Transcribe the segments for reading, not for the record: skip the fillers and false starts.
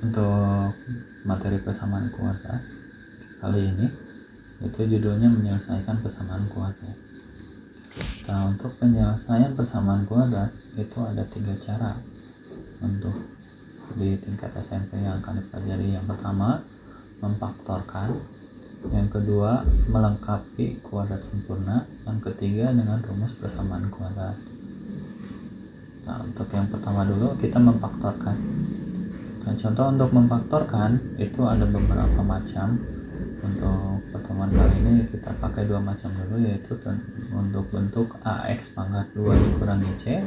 Untuk materi persamaan kuadrat kali ini itu judulnya menyelesaikan persamaan kuadrat. Nah, untuk penyelesaian persamaan kuadrat itu ada 3 cara untuk di tingkat SMP yang akan dipelajari. Yang pertama, memfaktorkan. Yang kedua, melengkapi kuadrat sempurna. Yang ketiga, dengan rumus persamaan kuadrat. Nah, untuk yang pertama dulu kita memfaktorkan. Nah, contoh untuk memfaktorkan itu ada beberapa macam. Untuk pertemuan kali ini kita pakai 2 macam dulu, yaitu untuk bentuk AX pangkat 2 dikurangi C,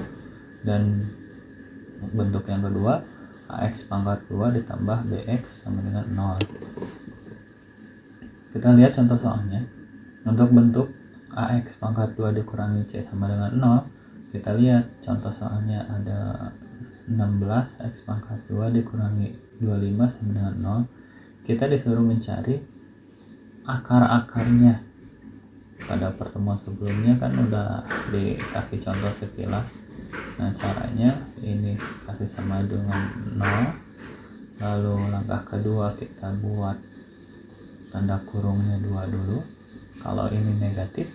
dan bentuk yang kedua AX pangkat 2 ditambah BX sama dengan 0. Kita lihat contoh soalnya. Untuk bentuk AX pangkat 2 dikurangi C sama dengan 0, kita lihat contoh soalnya ada 16 X pangkat 2 dikurangi 25 sama dengan 0. Kita disuruh mencari akar-akarnya. Pada pertemuan sebelumnya kan udah dikasih contoh sekilas. Nah, caranya ini kasih sama dengan 0. Lalu langkah kedua kita buat tanda kurungnya 2 dulu. Kalau ini negatif,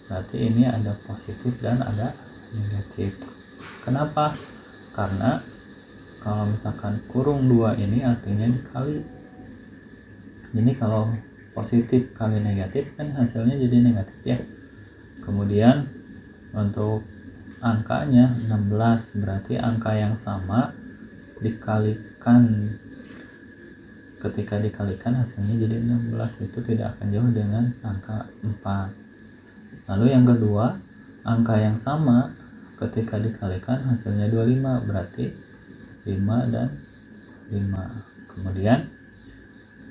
berarti ini ada positif dan ada negatif. Kenapa? Karena kalau misalkan kurung 2 ini artinya dikali. Jadi kalau positif kali negatif kan hasilnya jadi negatif ya. Kemudian untuk angkanya 16, berarti angka yang sama dikalikan, ketika dikalikan hasilnya jadi 16, itu tidak akan jauh dengan angka 4. Lalu yang kedua, angka yang sama ketika dikalikan hasilnya 25, berarti 5 dan 5. Kemudian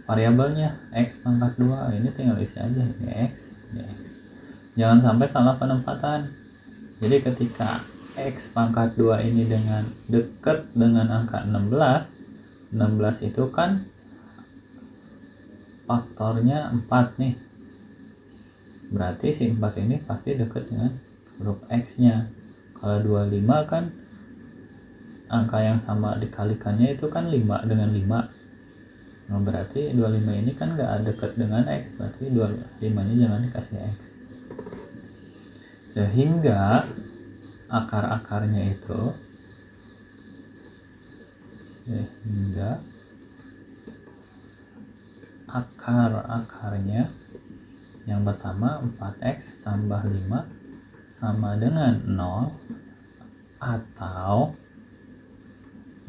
variabelnya X pangkat 2 ini tinggal isi aja, ini X, ini X. Jangan sampai salah penempatan. Jadi ketika X pangkat 2 ini dekat dengan angka 16 itu kan faktornya 4 nih. Berarti si 4 ini pasti dekat dengan huruf X-nya. Kalau 25 kan angka yang sama dikalikannya itu kan 5 dengan 5. Nah, berarti 25 ini kan gak dekat dengan X, berarti 25 nya jangan dikasih X. Sehingga akar-akarnya itu yang pertama 4X tambah 5 sama dengan 0, atau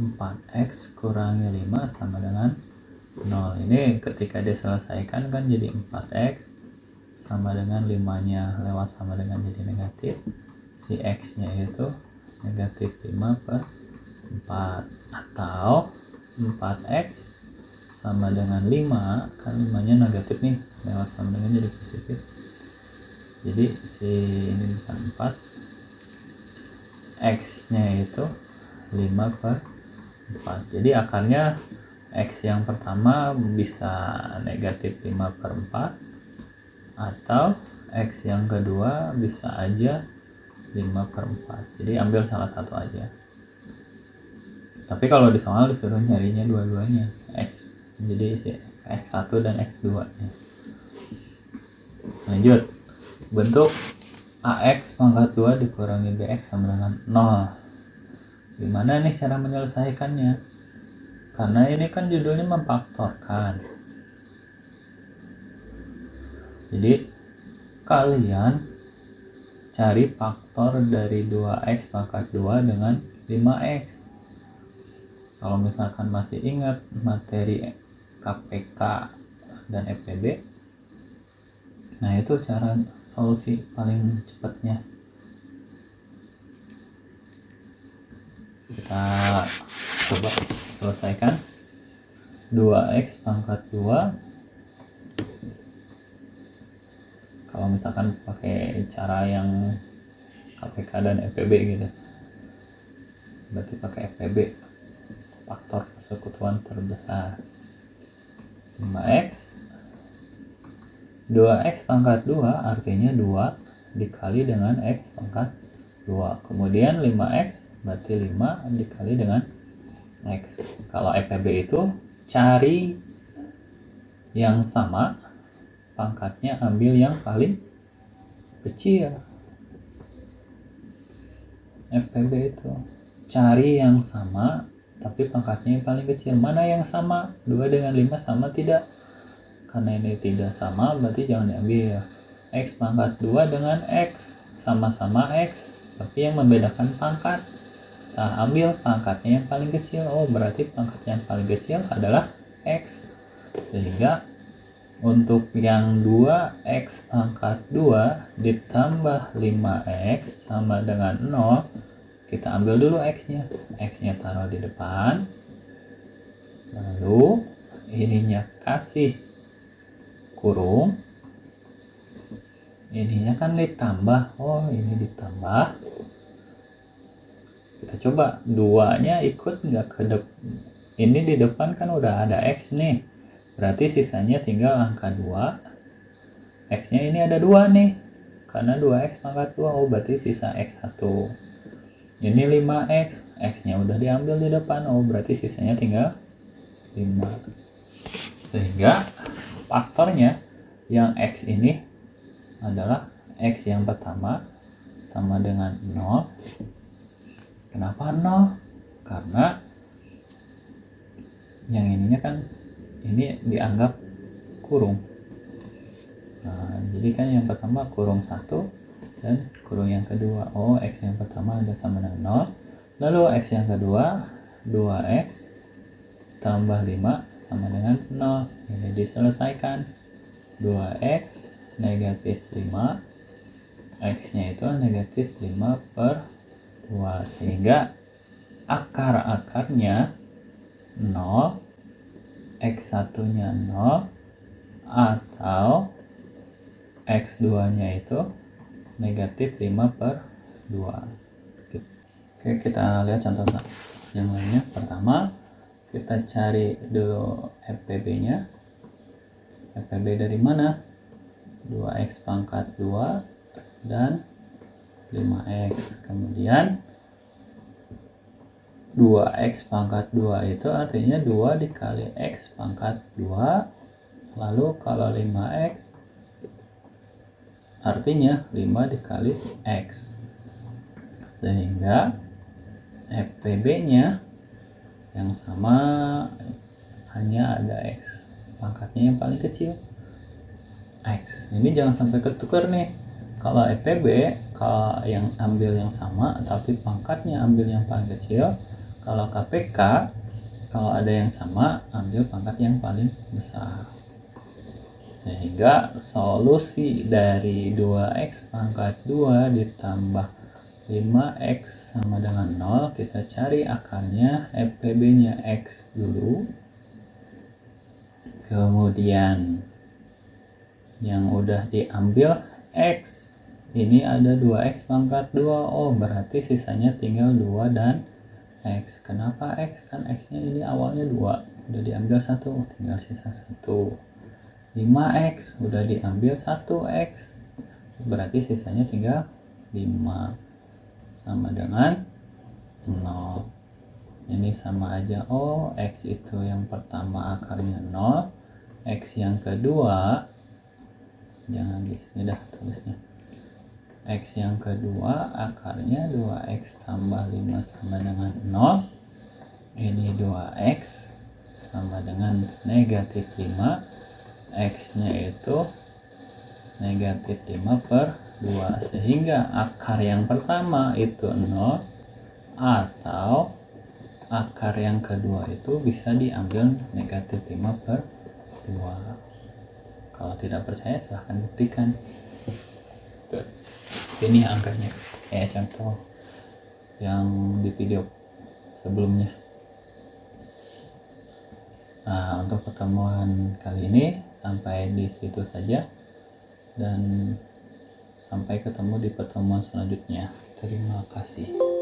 4X kurangi 5 sama dengan 0. Ini ketika diselesaikan kan jadi 4X sama dengan 5 nya lewat sama dengan jadi negatif. Si X nya itu negatif 5 per 4, atau 4X sama dengan 5, kan 5 nya negatif nih, lewat sama dengan jadi positif. Jadi si ini bukan 4, X nya itu 5 per 4. Jadi akarnya X yang pertama bisa negatif 5 per 4, atau X yang kedua bisa aja 5 per 4. Jadi ambil salah satu aja. Tapi kalau di soal disuruh nyarinya dua-duanya X. Jadi X1 dan X2 nya. Lanjut. Bentuk AX pangkat 2 dikurangi BX sama dengan 0. Gimana nih cara menyelesaikannya? Karena ini kan judulnya memfaktorkan. Jadi kalian cari faktor dari 2X pangkat 2 dengan 5X. Kalau misalkan masih ingat materi KPK dan FPB, nah itu cara solusi paling cepatnya. Kita coba selesaikan. 2X pangkat 2, kalau misalkan pakai cara yang KPK dan FPB gitu, berarti pakai FPB, faktor persekutuan terbesar. 5X 2X pangkat 2 artinya 2 dikali dengan X pangkat 2. Kemudian 5X berarti 5 dikali dengan Next, kalau EPB itu cari yang sama, pangkatnya ambil yang paling kecil. EPB itu cari yang sama tapi pangkatnya yang paling kecil. Mana yang sama? 2 dengan 5 sama tidak? Karena ini tidak sama berarti jangan diambil. X pangkat 2 dengan X sama-sama X, tapi yang membedakan pangkat. Nah, ambil pangkatnya yang paling kecil. Oh, berarti pangkat yang paling kecil adalah X. Sehingga untuk yang 2X pangkat 2 ditambah 5X sama dengan 0, kita ambil dulu X-nya. X-nya taruh di depan. Lalu ininya kasih kurung. Ininya kan ditambah. Oh, ini ditambah. Kita coba 2-nya ikut nggak ke depan. Ini di depan kan udah ada X nih. Berarti sisanya tinggal angka 2. X-nya ini ada 2 nih. Karena 2X pangkat 2. Oh, berarti sisa X1. Ini 5X. X-nya udah diambil di depan. Oh, berarti sisanya tinggal 5. Sehingga faktornya yang X ini adalah X yang pertama sama dengan 0. Kenapa 0? Karena yang ininya kan ini dianggap kurung. Nah, jadi kan yang pertama kurung 1 dan kurung yang kedua. Oh, X yang pertama ada sama dengan 0. Lalu X yang kedua 2X tambah 5 sama dengan 0. Ini diselesaikan. 2X negatif 5. X-nya itu negatif 5 per 2. Sehingga akar-akarnya 0, X1-nya 0, atau X2-nya itu negatif 5 per 2. Oke, kita lihat contoh yang lainnya. Pertama, kita cari dulu FPB-nya. FPB dari mana? 2X pangkat 2 dan 5X. Kemudian 2X pangkat 2 itu artinya 2 dikali X pangkat 2. Lalu kalau 5X artinya 5 dikali X. Sehingga FPB-nya yang sama hanya ada X. Pangkatnya yang paling kecil X. Ini jangan sampai ketukar nih. Kalau FPB, kalau yang ambil yang sama tapi pangkatnya ambil yang paling kecil. Kalau KPK, kalau ada yang sama ambil pangkat yang paling besar. Sehingga solusi dari 2X pangkat 2 ditambah 5X sama dengan 0, kita cari akarnya. FPB-nya X dulu. Kemudian yang udah diambil X, ini ada 2X pangkat 2. Oh, berarti sisanya tinggal 2 dan X. Kenapa X? Kan X-nya ini awalnya 2, udah diambil 1, tinggal sisa 1. 5X udah diambil 1X, berarti sisanya tinggal 5 sama dengan 0. Ini sama aja. Oh, X itu yang pertama akarnya 0, X yang kedua, jangan di sini dah tulisnya. X yang kedua akarnya 2X tambah 5 sama dengan 0. Ini 2X sama dengan negatif 5. X-nya itu negatif 5 per 2. Sehingga akar yang pertama itu 0, atau akar yang kedua itu bisa diambil negatif 5 per 2. Kalau tidak percaya silahkan buktikan. Ini angkanya kayak contoh yang di video sebelumnya. Nah, untuk pertemuan kali ini sampai di situ saja, dan sampai ketemu di pertemuan selanjutnya. Terima kasih.